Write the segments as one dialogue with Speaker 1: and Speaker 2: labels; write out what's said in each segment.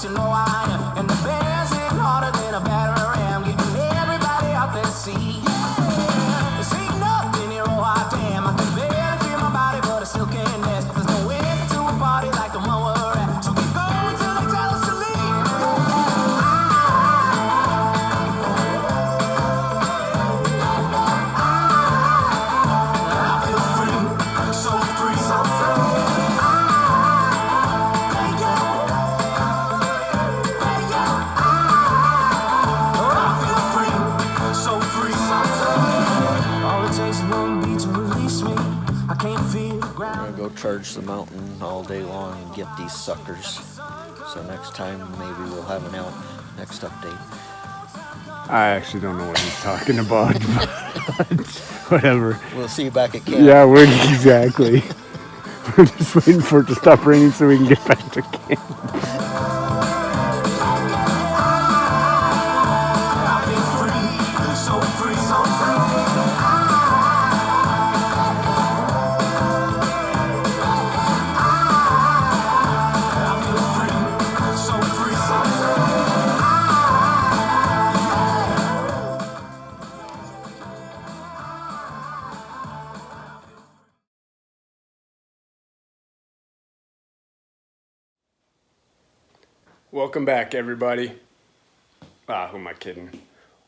Speaker 1: yes, you know I am. And the band's hitting harder than a battering ram, getting everybody out there to see. Yeah, this ain't nothing here, oh hot damn. I can barely feel my body, but I still can't dance. There's no end to a party like the one we're at. So keep going till they tell us to leave. I feel free, so free, so free.
Speaker 2: I'm gonna go charge the mountain all day long and get these suckers. So next time maybe we'll have an out next update.
Speaker 3: I actually don't know what he's talking about, but whatever.
Speaker 2: We'll see you back at camp.
Speaker 3: Yeah, exactly. We're just waiting for it to stop raining so we can get back to camp. Welcome back, everybody. Who am I kidding?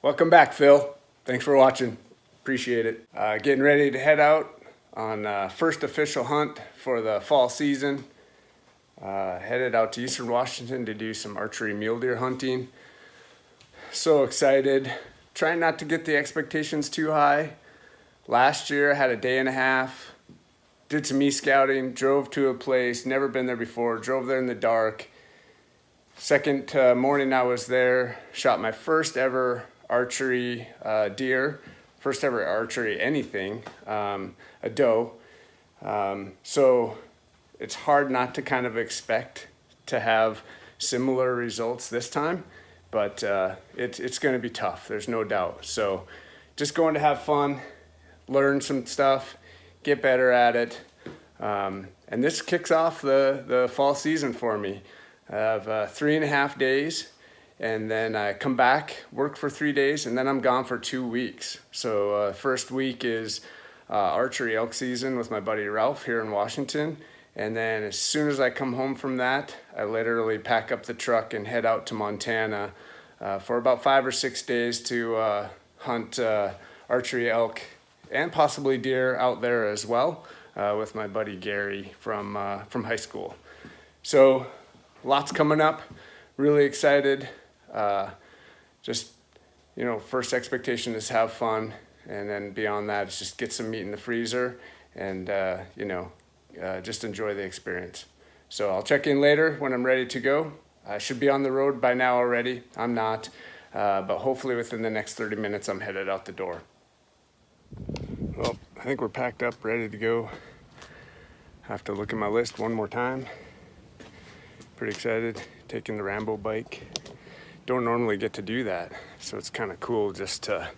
Speaker 3: Welcome back, Phil. Thanks for watching. Appreciate it. Getting ready to head out on first official hunt for the fall season. Headed out to Eastern Washington to do some archery mule deer hunting. So excited. Trying not to get the expectations too high. Last year I had a day and a half. Did some e-scouting, drove to a place, never been there before, drove there in the dark. Second morning I was there, shot my first ever archery deer, first ever archery anything, a doe. So it's hard not to kind of expect to have similar results this time, but it's going to be tough, there's no doubt. So just going to have fun, learn some stuff, get better at it. And this kicks off the fall season for me. I have 3.5 days, and then I come back, work for 3 days, and then I'm gone for 2 weeks. So first week is archery elk season with my buddy Ralph here in Washington. And then as soon as I come home from that, I literally pack up the truck and head out to Montana for about 5 or 6 days to hunt archery elk and possibly deer out there as well with my buddy Gary from high school. So lots coming up, really excited. Just, first expectation is have fun. And then beyond that, it's just get some meat in the freezer and, just enjoy the experience. So I'll check in later when I'm ready to go. I should be on the road by now already. I'm not, but hopefully within the next 30 minutes, I'm headed out the door. Well, I think we're packed up, ready to go. Have to look at my list one more time. Pretty excited, taking the Rambo bike. Don't normally get to do that, so it's kind of cool just to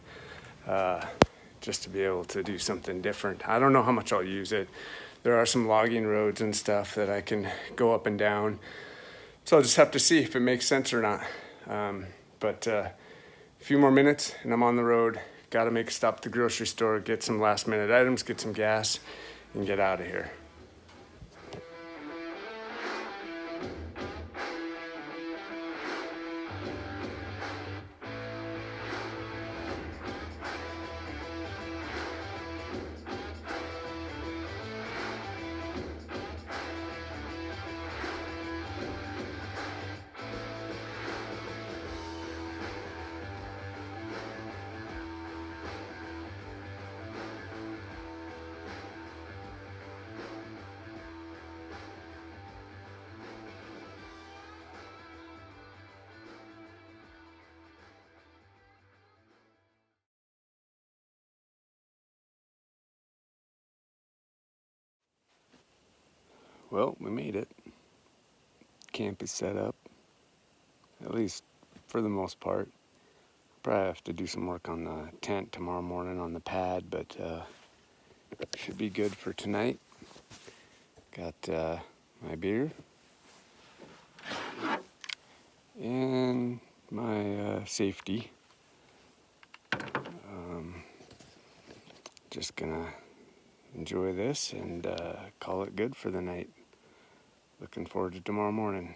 Speaker 3: be able to do something different. I don't know how much I'll use it. There are some logging roads and stuff that I can go up and down, so I'll just have to see if it makes sense or not. But a few more minutes and I'm on the road. Got to make a stop at the grocery store, get some last minute items, get some gas, and get out of here. Well, we made it. Camp is set up, at least for the most part. Probably have to do some work on the tent tomorrow morning on the pad, but should be good for tonight. Got my beer. safety. Just gonna enjoy this and call it good for the night. Looking forward to tomorrow morning.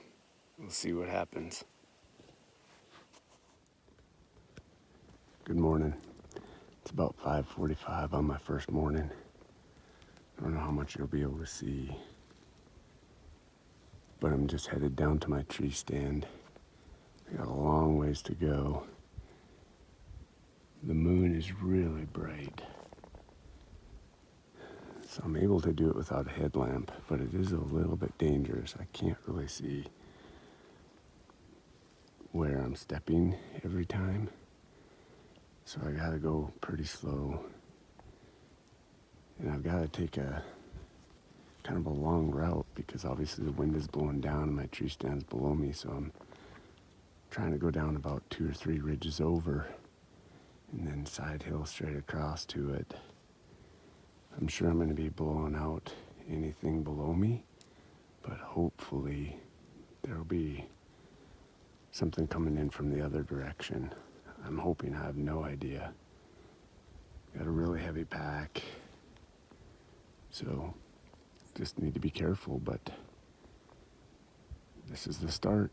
Speaker 3: We'll see what happens. Good morning. It's about 5:45 on my first morning. I don't know how much you'll be able to see, but I'm just headed down to my tree stand. I got a long ways to go. The moon is really bright, so I'm able to do it without a headlamp, but it is a little bit dangerous. I can't really see where I'm stepping every time, so I gotta go pretty slow. And I've got to take a kind of a long route because obviously the wind is blowing down and my tree stand's below me, so I'm trying to go down about 2 or 3 ridges over and then side hill straight across to it. I'm sure I'm going to be blowing out anything below me, but hopefully there'll be something coming in from the other direction. I'm hoping. I have no idea. Got a really heavy pack, so just need to be careful, but this is the start.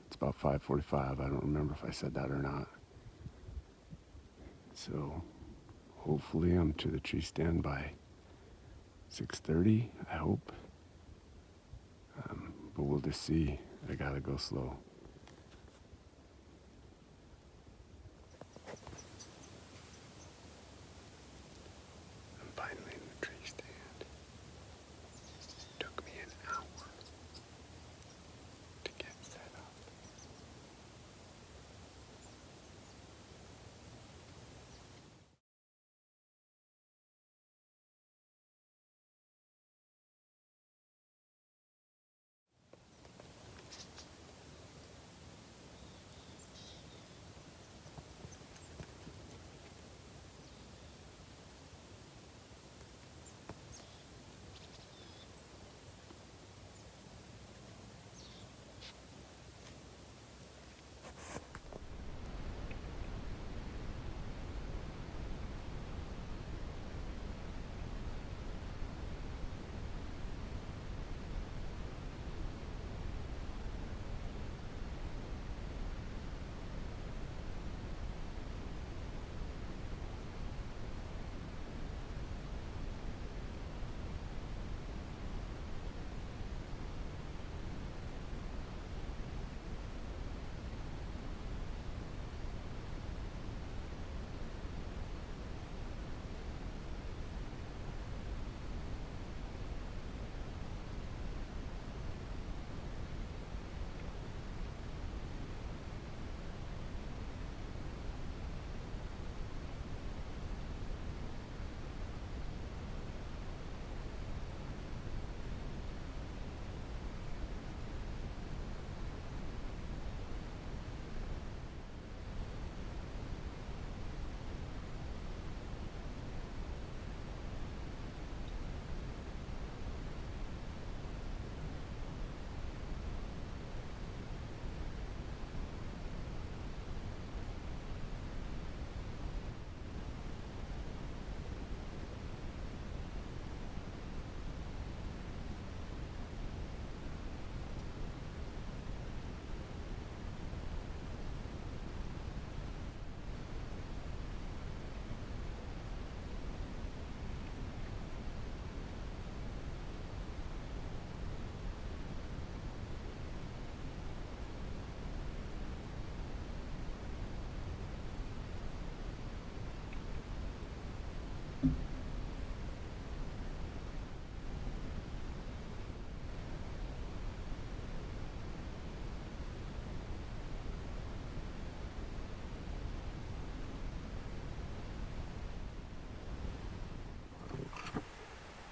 Speaker 3: It's about 5:45. I don't remember if I said that or not. So hopefully I'm to the tree stand by 6:30, I hope. But we'll just see. I gotta go slow. I'm finally in the tree stand. Took me an hour to get set up.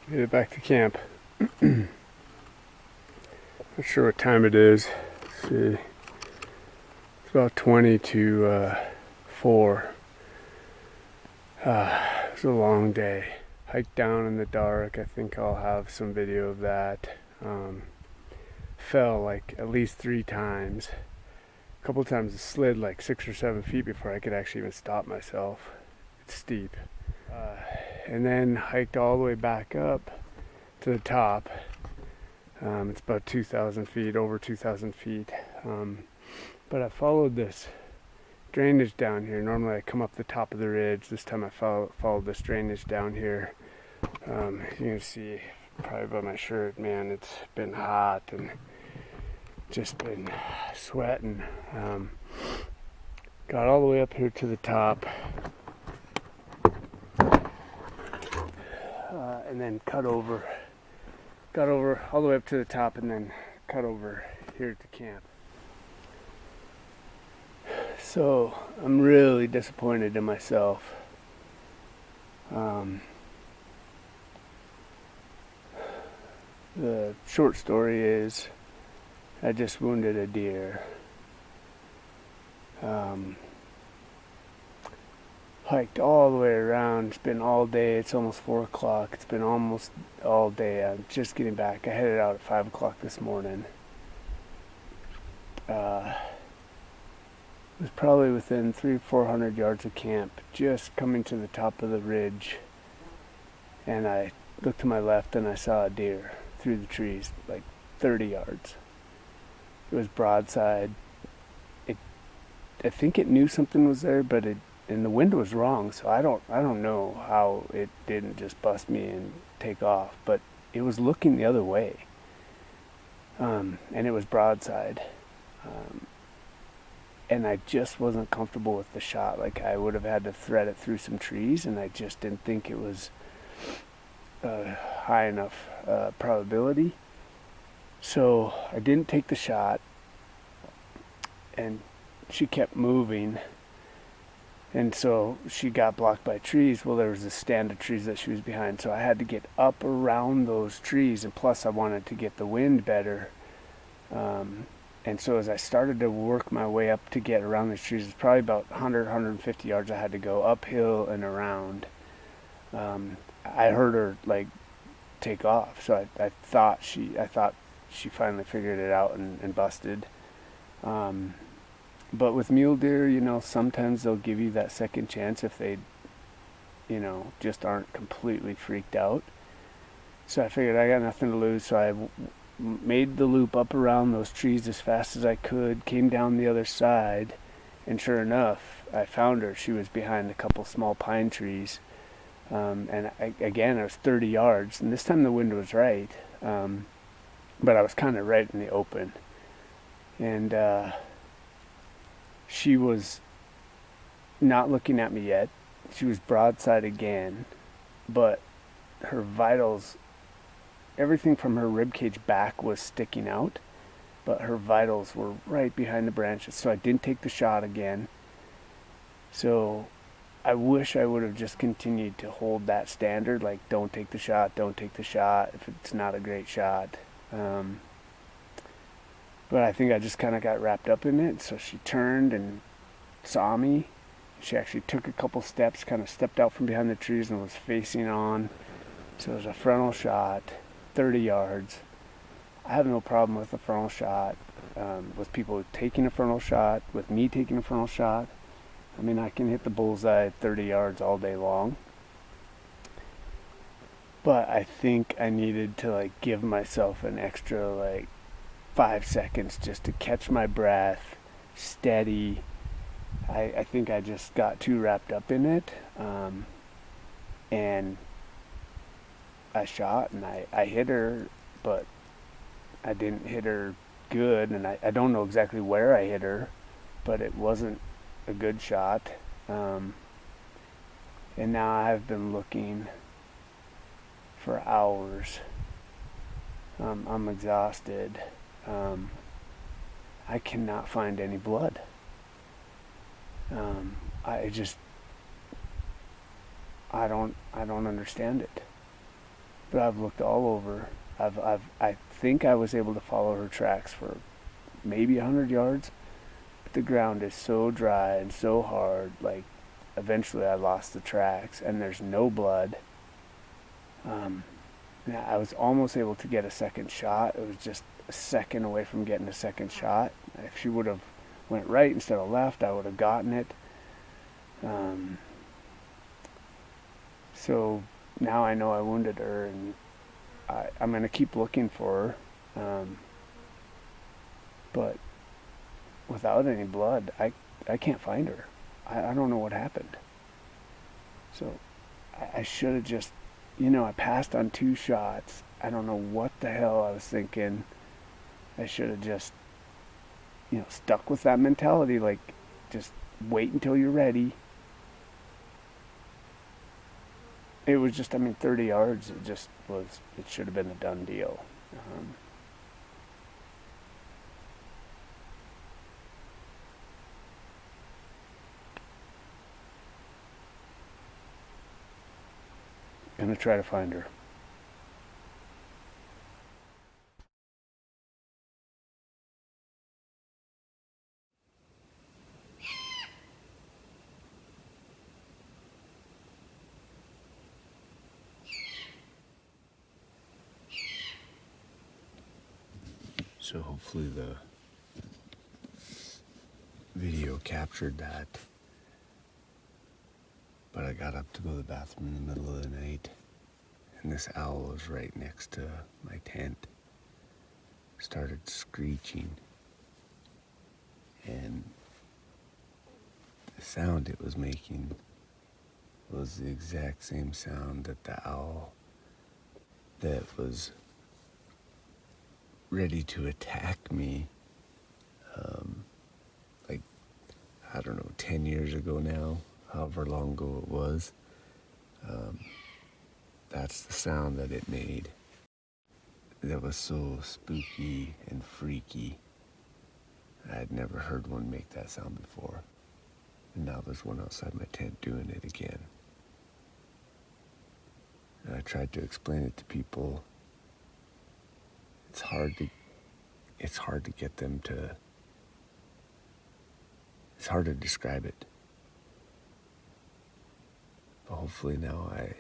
Speaker 3: Made it back to camp. Not sure what time it is. Let's see. It's about 20 to 4. It was a long day. Hiked down in the dark. I think I'll have some video of that. Fell like at least 3 times. A couple times it slid like 6 or 7 feet before I could actually even stop myself. It's steep. And then hiked all the way back up to the top. It's about 2,000 feet, over 2,000 feet. But I followed this drainage down here. Normally I come up the top of the ridge. This time I followed this drainage down here. You can see probably by my shirt, man, it's been hot and just been sweating. Got all the way up here to the top. And then got over all the way up to the top and then cut over here to camp. So I'm really disappointed in myself. The short story is I just wounded a deer. Hiked all the way around. It's been all day. It's almost 4 o'clock. It's been almost all day. I'm just getting back. I headed out at 5 o'clock this morning. It was probably within 300-400 yards of camp, just coming to the top of the ridge. And I looked to my left and I saw a deer through the trees, like 30 yards. It was broadside. I think it knew something was there, but and the wind was wrong, so I don't know how it didn't just bust me and take off, but it was looking the other way, and it was broadside, and I just wasn't comfortable with the shot. Like I would have had to thread it through some trees, and I just didn't think it was high enough probability, so I didn't take the shot, and she kept moving. And so she got blocked by trees. Well, there was a stand of trees that she was behind, so I had to get up around those trees, and plus I wanted to get the wind better. And so as I started to work my way up to get around these trees, it's probably about 150 yards I had to go uphill and around. I heard her like take off, so I thought she finally figured it out and busted. But with mule deer, you know, sometimes they'll give you that second chance if they, you know, just aren't completely freaked out. So I figured I got nothing to lose, so I made the loop up around those trees as fast as I could, came down the other side, and sure enough, I found her. She was behind a couple small pine trees. And again, I was 30 yards, and this time the wind was right, but I was kind of right in the open. And she was not looking at me yet. She was broadside again, but her vitals, everything from her ribcage back was sticking out, but her vitals were right behind the branches, so I didn't take the shot again. So I wish I would have just continued to hold that standard, like don't take the shot if it's not a great shot. But I think I just kind of got wrapped up in it. So she turned and saw me. She actually took a couple steps, kind of stepped out from behind the trees and was facing on. So it was a frontal shot, 30 yards. I have no problem with a frontal shot, with people taking a frontal shot, with me taking a frontal shot. I mean, I can hit the bullseye at 30 yards all day long. But I think I needed to like give myself an extra like 5 seconds just to catch my breath, steady. I think I just got too wrapped up in it, and I shot and I hit her, but I didn't hit her good, and I don't know exactly where I hit her, but it wasn't a good shot. And now I've been looking for hours. I'm exhausted. I cannot find any blood. I don't understand it. But I've looked all over. I think I was able to follow her tracks for maybe 100 yards. But the ground is so dry and so hard, like eventually I lost the tracks and there's no blood. I was almost able to get a second shot. It was just a second away from getting a second shot. If she would have went right instead of left, I would have gotten it. So now I know I wounded her, and I'm going to keep looking for her. But without any blood, I can't find her. I don't know what happened. So I should have just, I passed on 2 shots. I don't know what the hell I was thinking. I should have just, stuck with that mentality, like, just wait until you're ready. It was just, 30 yards, it should have been a done deal. Gonna try to find her. So hopefully the video captured that. But I got up to go to the bathroom in the middle of the night, and this owl was right next to my tent. Started screeching, and the sound it was making was the exact same sound that the owl that was ready to attack me, like, I don't know, 10 years ago now, however long ago it was. That's the sound that it made. That was so spooky and freaky. I had never heard one make that sound before. And now there's one outside my tent doing it again. And I tried to explain it to people. It's hard to get them to, it's hard to describe it. But hopefully now I